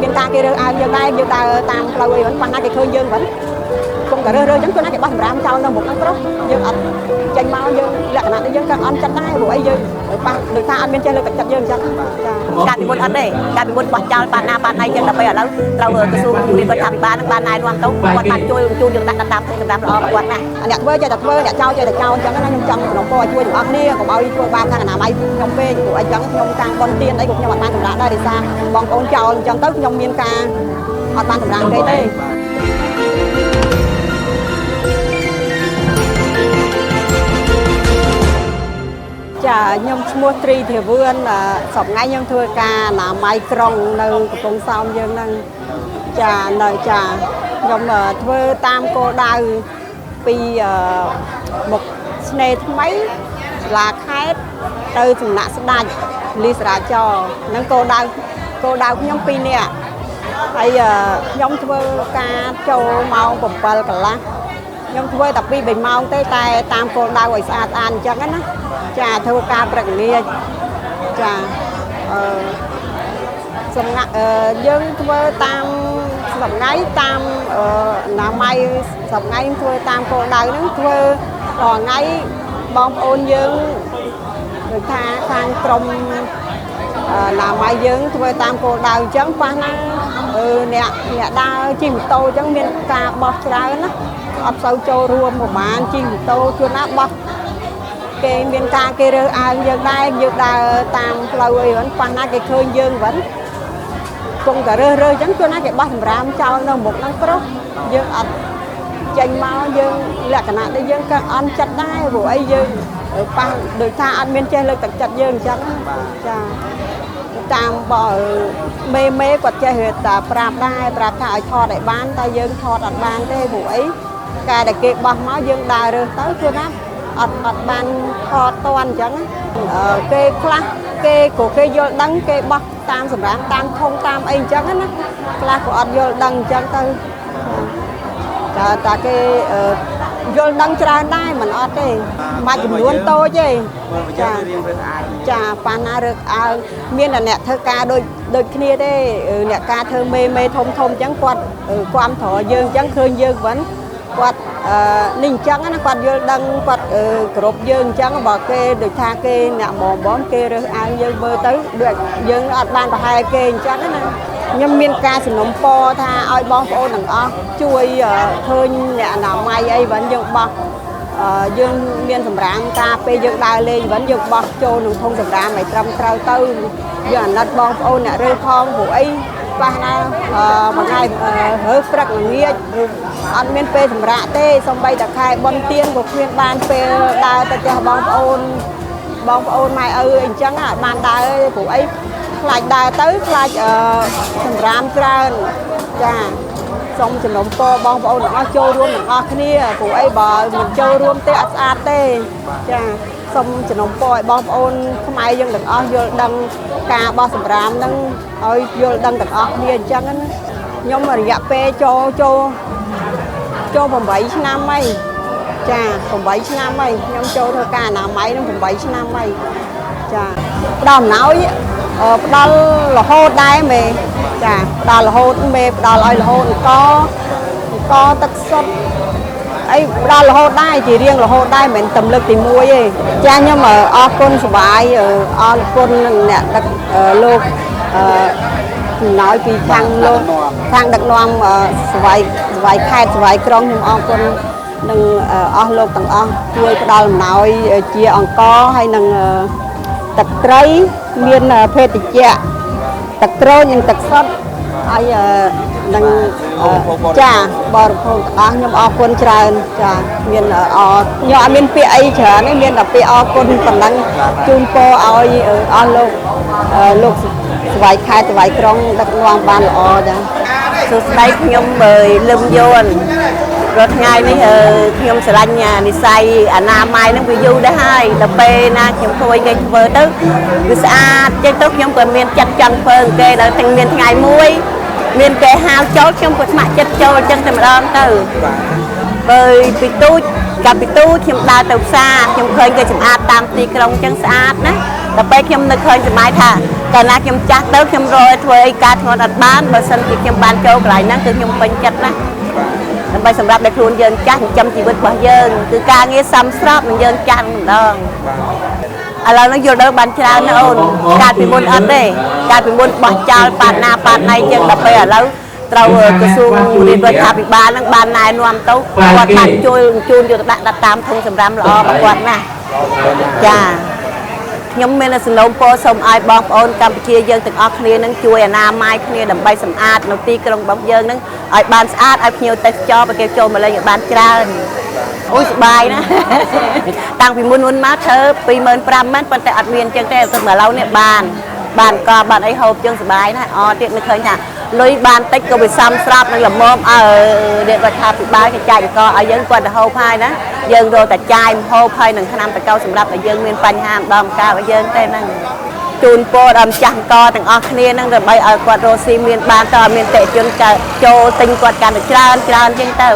មានការគេរើសអើងយើងដែរយើងដើរតាមផ្លូវអីហ្នឹងប៉ះណាគេឃើញយើងវិញគង់តែរើសចឹងខ្លួនណាគេបោះសម្រាមចោលនៅមុខហ្នឹងប្រុសយើងអត់ចេញមកយើងលក្ខណៈនេះយើងក៏អន់ចិត្តដែរព្រោះអីយើងប៉ះដូចថាអត់មានចេះលើកទឹកចិត្តយើងអញ្ចឹងចាការពិវត្តអត់ទេការពិវត្តបោះចោលប៉ះណាប៉ះណៃចឹងដល់ពេលឥឡូវត្រូវក្រសួងវិទ្យាសាស្ត្របានបានណែនាំទៅគាត់បានជួយយើងដាក់តាមផ្សេងតាមល្អគាត់ណាអ្នកធ្វើចេះតែធ្វើអ្នកចោលចេះតែចោលអញ្ចឹងណាខ្ញុំចង់ក្នុងពរជួយទាំងអស់គ្នាកុំឲ្យធ្វើបាបខាងអនាម័យខ្ញុំពេកព្រោះអីចឹងខ្ញុំតាំងបនទៀនអីក៏ខ្ញុំអត់បានសម្រាប់ដែរដោយសារបងប្អូនចោលអញ្ចឹងទៅខ្ញុំមានការអត់បានសម្រាប់គេទេចាខ្ញុំឈ្មោះត្រីធាវឿនសប្តាហ៍ខ្ញុំធ្វើការអនាម័យក្រុងនៅកំពង់សោមយើងហ្នឹងចានៅចាខ្ញុំធ្វើតាមគោលដៅពីមុខស្នេហ៍ថ្មីសាលាខេត្តទៅសំណាក់ស្ដេចលីសរាចរហ្នឹងគោលដៅខ្ញុំ2នាក់ហើយខ្ញុំធ្វើការចូលម៉ោង7កន្លះខ្ញុំធ្វើតែ2 3ម៉ោងទេតែតាមគោលដៅឲ្យស្អាតអញ្ចឹងណាចាធ្វើការព្រឹកល្ងាចចាសំណាក់យើងធ្វើតាមសំថ្ងៃតាមអនាម័យសំថ្ងៃធ្វើតាមគោលដៅហ្នឹងធ្វើដល់ថ្ងៃបងប្អូនយើងដូចថាខាងក្រុមអនាម័យយើងធ្វើតាមគោលដៅអញ្ចឹងប៉ះណាអ្នកដើរជិះម៉ូតូអញ្ចឹងមានការបោះច្រើនណាអត់សូវចូលរួមប្រហែលជិះម៉ូតូជួនណាបោះគេមានការគេរើសអើងយើងដែរយើងដើរតាមផ្លូវអីហ្នឹងប៉ះណាគេឃើញយើងវិញគង់តែរើសអញ្ចឹងជួនណាគេបោះសម្រាមចោលនៅមុខហ្នឹងប្រុសយើងអត់ចេញមកយើងលក្ខណៈដែលយើងក៏អន់ចិត្តដែរព្រោះអីយើងប៉ះដូចថាអត់មានចេះលើកទឹកចិត្តយើងអញ្ចឹងចាតាមបើមេគាត់ចេះតែប្រាប់ដែរប្រាប់ថាឲ្យថតឲ្យបានតែយើងថតអត់បានទេព្រោះអីការដែលគេបោះមកយើងដើររើសទៅជួនណាអត់បានថតតន់អញ្ចឹងគេខ្លះគេក៏គេយល់ដឹងគេបោះតាមសម្រាប់តាមធំតាមអីអញ្ចឹងណាខ្លះក៏អត់យល់ដឹងអញ្ចឹងទៅតែគេយល់ដឹងច្រើនដែរមិនអត់ទេមួយចំនួនតូចទេចាប៉ះណារើសអើងមានតែអ្នកធ្វើការដូចគ្នាទេអ្នកការធ្វើមេធំអញ្ចឹងគាត់គាំទ្រយើងអញ្ចឹងឃើញយើងវិញគាត់នេះអញ្ចឹងណាគាត់យល់ដឹងគាត់គ្រប់យើងអញ្ចឹងបើគេដូចថាគេអ្នកបងគេរើសអើងយើងមើលទៅដូចយើងអត់បានប្រហែលគេអញ្ចឹងណាខ្ញុំមានការសំណូមពរថាឲ្យបងប្អូនទាំងអស់ជួយឃើញអ្នកអនាម័យអីវិញយើងបោះយើងមានសម្រាមការពេលយើងដើរលេងវិញយើងបោះចូលក្នុងធុងសម្រាមឲ្យត្រឹមត្រូវទៅយើងអាណិតបងប្អូនអ្នករើសផងព្រោះអីខ្លះណាមួយថ្ងៃរើសព្រឹកល្ងាចអត់មានពេលសម្រាកទេសូម្បីតែខែបុណ្យទានក៏គ្មានបានពេលដើរទៅផ្ទះបងប្អូនម៉ែឪអីចឹងអត់បានដើរទេព្រោះអីខ្លាចដើរទៅខ្លាចសម្រាមច្រើនចាសូមជំនុំពរបងប្អូនទាំងអស់ចូលរួមទាំងអស់គ្នាព្រោះអីបើមិនចូលរួមទេអត់ស្អាតទេចាសូមជំនុំពរឲ្យបងប្អូនខ្មែរយើងទាំងអស់យល់ដឹងការបោះសម្រាមហ្នឹងឲ្យយល់ដឹងទាំងអស់គ្នាអញ្ចឹងណាខ្ញុំរយៈពេលចូល8ឆ្នាំហើយចា8ឆ្នាំហើយខ្ញុំចូលធ្វើការអនាម័យនឹង8ឆ្នាំហើយចាផ្ដល់អំណោយផ្ដល់រហូតដែរមេចាផ្ដល់រហូតមេផ្ដល់ឲ្យរហូតអង្គទឹកសុទ្ធអីផ្ដល់រហូតដែរជារៀងរហូតដែរមិនមែនតែលើកទី1ទេចាខ្ញុំអរគុណសប្បាយអរគុណនឹងអ្នកដឹកលោកចំណាយពីខាងលោកខាងដឹកនាំស្វាយខេត្តស្វាយក្រុងខ្ញុំអរគុណនឹងអស់លោកទាំងអស់ជួយផ្ដល់អំណោយជាអង្គហើយនឹងទឹកត្រីមានភេទជ្ជៈទឹកក្រូចនិងទឹកសុទ្ធហើយនឹងចាបរិភោគទាំងអស់ខ្ញុំអរគុណច្រើនចាមានខ្ញុំអត់មានពាក្យអីច្រើនទេមានតែពាក្យអរគុណប៉ុណ្ណឹងជូនពរឲ្យអស់លោកស្វាយខេត្តស្វាយក្រុងដឹកនាំបានល្អចាសួស្ដីខ្ញុំលឹមយួនរាល់ថ្ងៃនេះខ្ញុំស្រឡាញ់និស្ស័យអនាម័យនឹងវាយូរដែរហើយដល់ពេលណាខ្ញុំជួយគេធ្វើទៅវាស្អាតចេះទៅខ្ញុំក៏មានចិត្តចង់ធ្វើគេដល់ទាំងមានថ្ងៃមួយមានគេហៅចូលខ្ញុំក៏ស្ម័គ្រចិត្តចូលអញ្ចឹងតែម្ដងទៅបើពីទូចខ្ញុំដើរទៅផ្សារខ្ញុំឃើញគេសម្អាតតាមទីក្រុងអញ្ចឹងស្អាតណាដល់ពេលខ្ញុំនឹកឃើញសម័យថា កាលណាខ្ញុំចាស់ទៅខ្ញុំរកធ្វើអីការធ្ងន់អត់បានបើសិនជាខ្ញុំបានចូលកន្លែងហ្នឹងគឺខ្ញុំពេញចិត្តណាដើម្បីសម្រាប់តែខ្លួនយើងចាស់ចិញ្ចឹមជីវិតរបស់យើងគឺការងារសមស្របនឹងយើងចាស់ម្ដងឥឡូវនេះយល់ដល់បានច្រើនណាអូនកាលពីមុនអត់ទេកាលពីមុនបោះចោលប៉ាតណាប៉ាតណៃចឹងដល់ពេលឥឡូវត្រូវក្រសួងរាជរដ្ឋាភិបាលហ្នឹងបានណែនាំទៅគាត់បានជួយជូនយកដាក់តាមធុងសម្រាប់ល្អរបស់គាត់ណាចាខ្ញុំមានសំណូមពរសូមឲ្យបងប្អូនកម្ពុជាយើងទាំងអស់គ្នានឹងជួយអនាម័យគ្នាដើម្បីសម្អាតនៅទីក្រុងរបស់យើងនឹងឲ្យបានស្អាតឲ្យភ្ញៀវទេសចរបើគេចូលមកលេងឲ្យបានច្រើនអូយសប្បាយណាស់តាំងពីមុនមកធ្វើ 25,000 មែនប៉ុន្តែអត់មានចឹងទេទៅមកឥឡូវនេះបានកបានអីហូបចឹងសប្បាយណាស់អទៀតនឹកឃើញថាលុយបានតិចក៏វាសមស្របនឹងល្មមឲ្យរាជរដ្ឋាភិបាលគេចែកអង្គឲ្យយើងគាត់ទៅហូបហើយណាយើងរកតែចាយហូបហើយនឹងឆ្នាំតកៅសម្រាប់ឲ្យយើងមានបញ្ហាម្ដងម្កាលឲ្យយើងទេហ្នឹងជូនពរដល់ម្ចាស់អង្គទាំងអស់គ្នាហ្នឹងដើម្បីឲ្យគាត់រស់ស៊ីមានបានតើមានតេជនចូលទិញគាត់កាន់តែច្រើនចឹងទៅ